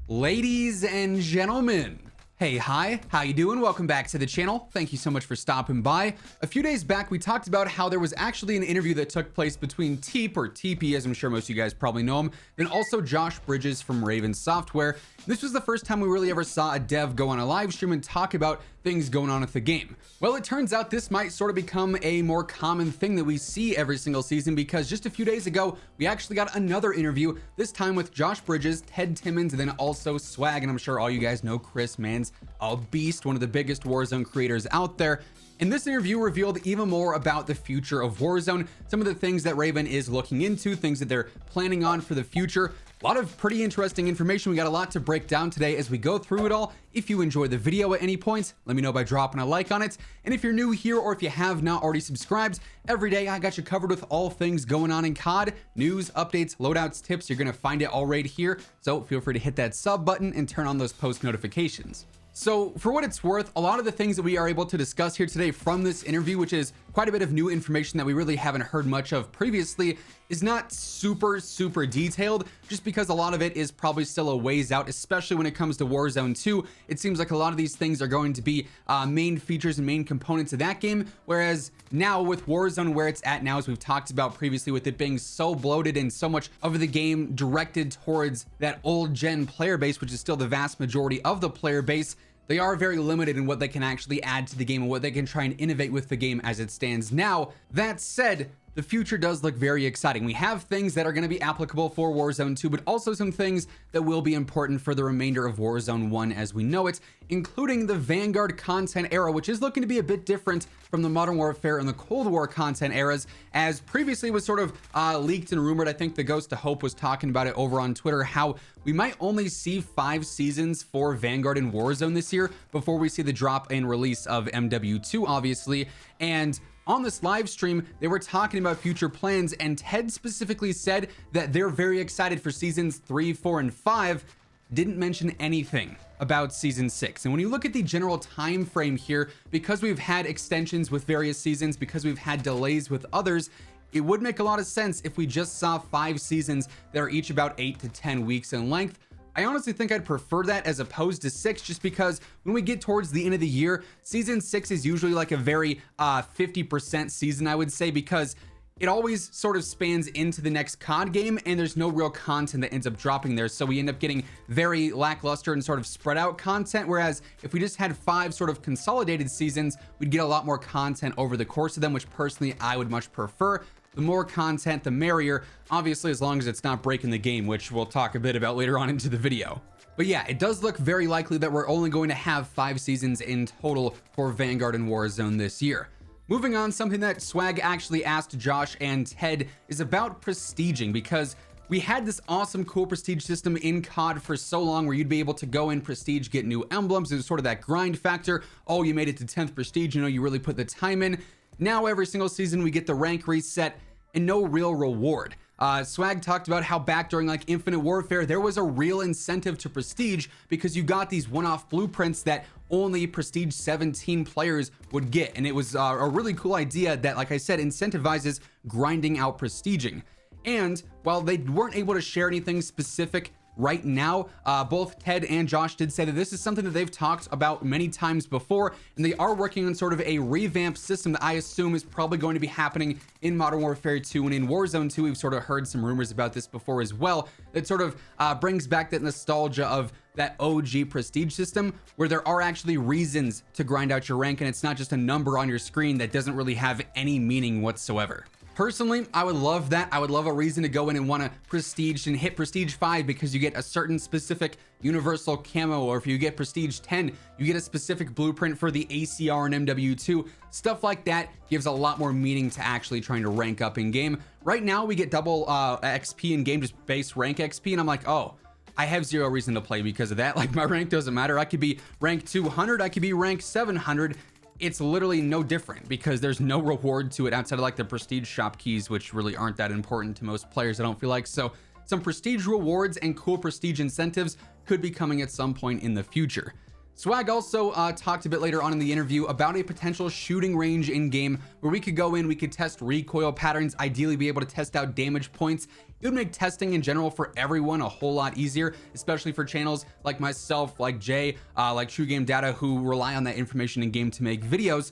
Ladies and gentlemen, hey, hi, how you doing? Welcome back to the channel. Thank you so much for stopping by. A few days back, we talked about how there was actually an interview that took place between Teep, or TP, as I'm sure most of you guys probably know him, and also Josh Bridges from Raven Software. This was the first time we really ever saw a dev go on a live stream and talk about things going on with the game. Well, it turns out this might sort of become a more common thing that we see every single season, because just a few days ago, we actually got another interview, this time with Josh Bridges, Ted Timmons, and then also Swag, and I'm sure all you guys know Chris Mans, a beast, one of the biggest Warzone creators out there. And this interview revealed even more about the future of Warzone, some of the things that Raven is looking into, things that they're planning on for the future. A lot of pretty interesting information. We got a lot to break down today as we go through it all. If you enjoy the video at any point, let me know by dropping a like on it. And if you're new here, or if you have not already subscribed, every day I got you covered with all things going on in COD, news, updates, loadouts, tips. You're gonna find it all right here. So feel free to hit that sub button and turn on those post notifications. So for what it's worth, a lot of the things that we are able to discuss here today from this interview, which is quite a bit of new information that we really haven't heard much of previously, is not super detailed, just because a lot of it is probably still a ways out, especially when it comes to Warzone 2. It seems like a lot of these things are going to be main features and main components of that game, whereas now with Warzone where it's at now, as we've talked about previously, with it being so bloated and so much of the game directed towards that old gen player base, which is still the vast majority of the player base, they are very limited in what they can actually add to the game and what they can try and innovate with the game as it stands now. That said, the future does look very exciting. We have things that are going to be applicable for Warzone 2, but also some things that will be important for the remainder of Warzone 1 as we know it, including the Vanguard content era, which is looking to be a bit different from the Modern Warfare and the Cold War content eras, as previously was sort of leaked and rumored. I think the Ghost of Hope was talking about it over on Twitter, how we might only see 5 seasons for Vanguard and Warzone this year before we see the drop and release of MW2, obviously. And on this live stream, they were talking about future plans, and Ted specifically said that they're very excited for seasons 3, 4, and 5. Didn't mention anything about season 6. And when you look at the general time frame here, because we've had extensions with various seasons, because we've had delays with others, it would make a lot of sense if we just saw 5 seasons that are each about 8 to 10 weeks in length. I honestly think I'd prefer that as opposed to 6, just because when we get towards the end of the year, season 6 is usually like a very 50% season, I would say, because it always sort of spans into the next COD game, and there's no real content that ends up dropping there. So we end up getting very lackluster and sort of spread out content. Whereas if we just had 5 sort of consolidated seasons, we'd get a lot more content over the course of them, which personally I would much prefer. The more content, the merrier, obviously, as long as it's not breaking the game, which we'll talk a bit about later on into the video. But yeah, it does look very likely that we're only going to have 5 seasons in total for Vanguard and Warzone this year. Moving on, something that Swag actually asked Josh and Ted is about prestiging, because we had this awesome, cool prestige system in COD for so long where you'd be able to go in prestige, get new emblems. It was sort of that grind factor. Oh, you made it to 10th prestige, you know, you really put the time in. Now every single season we get the rank reset and no real reward. Swag talked about how back during like Infinite Warfare, there was a real incentive to prestige, because you got these one-off blueprints that only prestige 17 players would get. And it was a really cool idea that, like I said, incentivizes grinding out prestiging. And while they weren't able to share anything specific right now, both Ted and Josh did say that this is something that they've talked about many times before, and they are working on sort of a revamp system that I assume is probably going to be happening in Modern Warfare 2 and in Warzone 2. We've sort of heard some rumors about this before as well, that sort of brings back that nostalgia of that OG prestige system, where there are actually reasons to grind out your rank, and it's not just a number on your screen that doesn't really have any meaning whatsoever. Personally, I would love that. I would love a reason to go in and want to prestige and hit prestige 5 because you get a certain specific universal camo, or if you get prestige 10, you get a specific blueprint for the ACR and MW2. Stuff like that gives a lot more meaning to actually trying to rank up in game. Right now, we get double XP in game, just base rank XP, and I'm like, oh, I have zero reason to play because of that. Like, my rank doesn't matter. I could be rank 200, I could be rank 700. It's literally no different because there's no reward to it outside of like the prestige shop keys, which really aren't that important to most players, I don't feel like. So some prestige rewards and cool prestige incentives could be coming at some point in the future. Swag also talked a bit later on in the interview about a potential shooting range in game where we could go in, we could test recoil patterns, ideally be able to test out damage points. It would make testing in general for everyone a whole lot easier, especially for channels like myself, like Jay, like True Game Data, who rely on that information in game to make videos.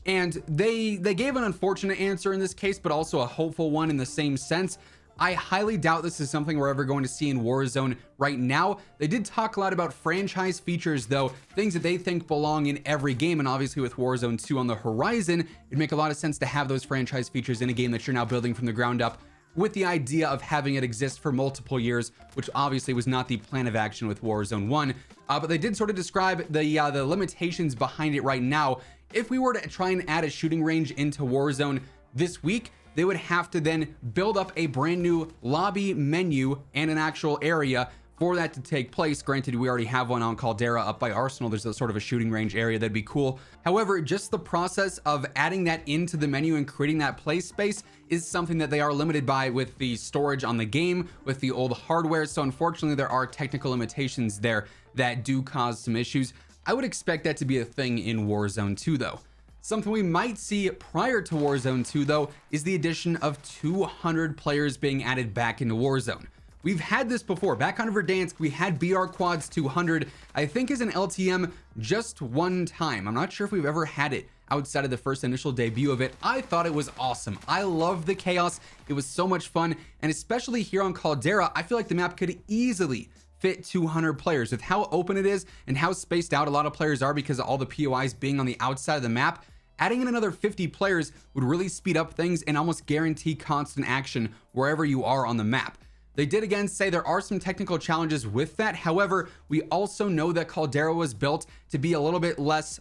And they gave an unfortunate answer in this case, but also a hopeful one in the same sense. I highly doubt this is something we're ever going to see in Warzone right now. They did talk a lot about franchise features though, things that they think belong in every game, and obviously with Warzone 2 on the horizon, it'd make a lot of sense to have those franchise features in a game that you're now building from the ground up, with the idea of having it exist for multiple years, which obviously was not the plan of action with Warzone 1. But they did sort of describe the limitations behind it right now. If we were to try and add a shooting range into Warzone this week, they would have to then build up a brand new lobby menu and an actual area for that to take place. Granted, we already have one on Caldera up by Arsenal. There's a sort of a shooting range area that'd be cool. However, just the process of adding that into the menu and creating that play space is something that they are limited by with the storage on the game, with the old hardware. So unfortunately, there are technical limitations there that do cause some issues. I would expect that to be a thing in Warzone 2 though. Something we might see prior to Warzone 2 though is the addition of 200 players being added back into Warzone. We've had this before. Back on Verdansk, we had BR Quads 200, I think as an LTM just one time. I'm not sure if we've ever had it outside of the first initial debut of it. I thought it was awesome. I love the chaos. It was so much fun. And especially here on Caldera, I feel like the map could easily fit 200 players with how open it is and how spaced out a lot of players are because of all the POIs being on the outside of the map. Adding in another 50 players would really speed up things and almost guarantee constant action wherever you are on the map. They did again say there are some technical challenges with that. However, we also know that Caldera was built to be a little bit less,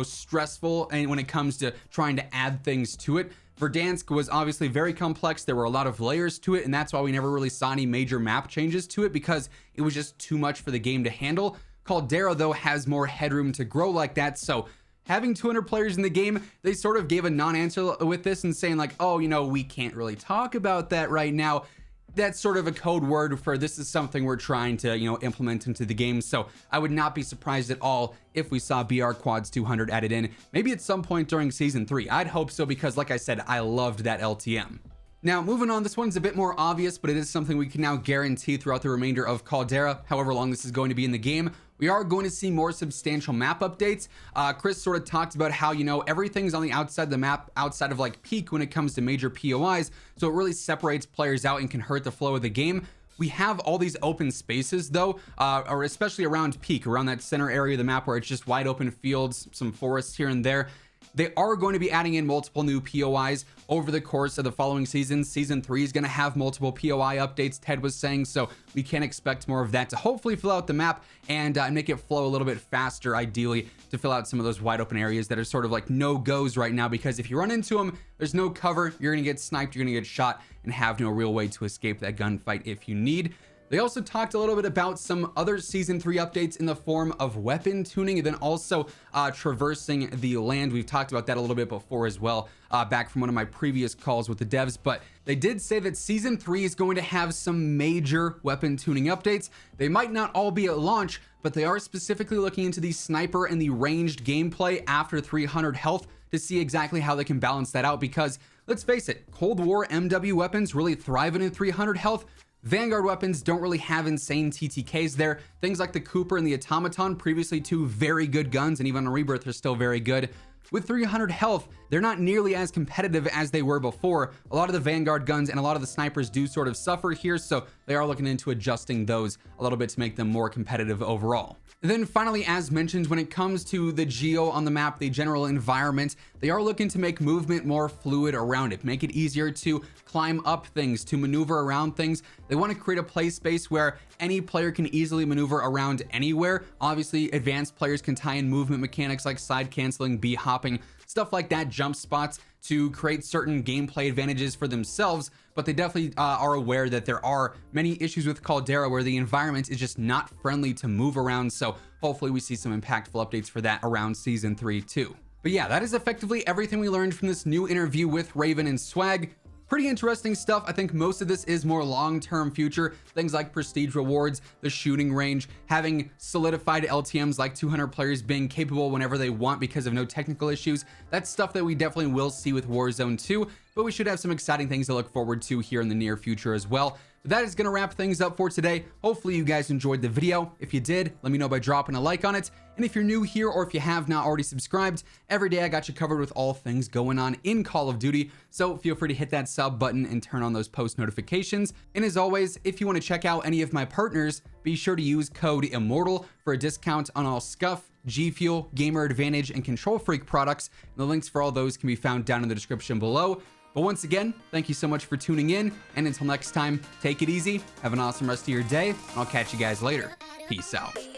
stressful, and when it comes to trying to add things to it. Verdansk was obviously very complex. There were a lot of layers to it, and that's why we never really saw any major map changes to it because it was just too much for the game to handle. Caldera, though, has more headroom to grow like that. So having 200 players in the game, they sort of gave a non-answer with this and saying like, oh, we can't really talk about that right now. That's sort of a code word for this is something we're trying to, implement into the game. So I would not be surprised at all if we saw BR Quads 200 added in, maybe at some point during Season 3. I'd hope so because, like I said, I loved that LTM. Now, moving on, this one's a bit more obvious, but it is something we can now guarantee throughout the remainder of Caldera, however long this is going to be in the game. We are going to see more substantial map updates. Chris sort of talked about how, everything's on the outside of the map, outside of like peak when it comes to major POIs. So it really separates players out and can hurt the flow of the game. We have all these open spaces though, or especially around peak, around that center area of the map where it's just wide open fields, some forests here and there. They are going to be adding in multiple new POIs over the course of the following seasons. Season 3 is going to have multiple POI updates, Ted was saying, so we can expect more of that to hopefully fill out the map and make it flow a little bit faster, ideally, to fill out some of those wide open areas that are sort of like no-goes right now, because if you run into them, there's no cover, you're going to get sniped, you're going to get shot, and have no real way to escape that gunfight if you need. They also talked a little bit about some other Season 3 updates in the form of weapon tuning and then also traversing the land. We've talked about that a little bit before as well, back from one of my previous calls with the devs, but they did say that Season 3 is going to have some major weapon tuning updates. They might not all be at launch, but they are specifically looking into the sniper and the ranged gameplay after 300 health to see exactly how they can balance that out, because let's face it, Cold War MW weapons really thriving in 300 health. Vanguard weapons don't really have insane TTKs there. Things like the Cooper and the Automaton, previously two very good guns, and even on Rebirth they're still very good. With 300 health, they're not nearly as competitive as they were before. A lot of the Vanguard guns and a lot of the snipers do sort of suffer here, so they are looking into adjusting those a little bit to make them more competitive overall. And then finally, as mentioned, when it comes to the geo on the map, the general environment, they are looking to make movement more fluid around it, make it easier to climb up things, to maneuver around things. They want to create a play space where any player can easily maneuver around anywhere. Obviously, advanced players can tie in movement mechanics like side canceling, B hopping, stuff like that, jump spots, to create certain gameplay advantages for themselves, but they definitely are aware that there are many issues with Caldera where the environment is just not friendly to move around, so hopefully we see some impactful updates for that around Season 3 too. But yeah, that is effectively everything we learned from this new interview with Raven and Swag. pretty interesting stuff. I think most of this is more long-term future, things like prestige rewards, the shooting range, having solidified LTMs like 200 players being capable whenever they want because of no technical issues. That's stuff that we definitely will see with Warzone 2, but we should have some exciting things to look forward to here in the near future as well. But that is going to wrap things up for today. Hopefully you guys enjoyed the video. If you did, let me know by dropping a like on it. And if you're new here or if you have not already subscribed, every day I got you covered with all things going on in Call of Duty. So feel free to hit that sub button and turn on those post notifications. And as always, if you want to check out any of my partners, be sure to use code WhosImmortal for a discount on all Scuff, G Fuel, Gamer Advantage, and Control Freak products. And the links for all those can be found down in the description below. But once again, thank you so much for tuning in, and until next time, take it easy, have an awesome rest of your day, and I'll catch you guys later. Peace out.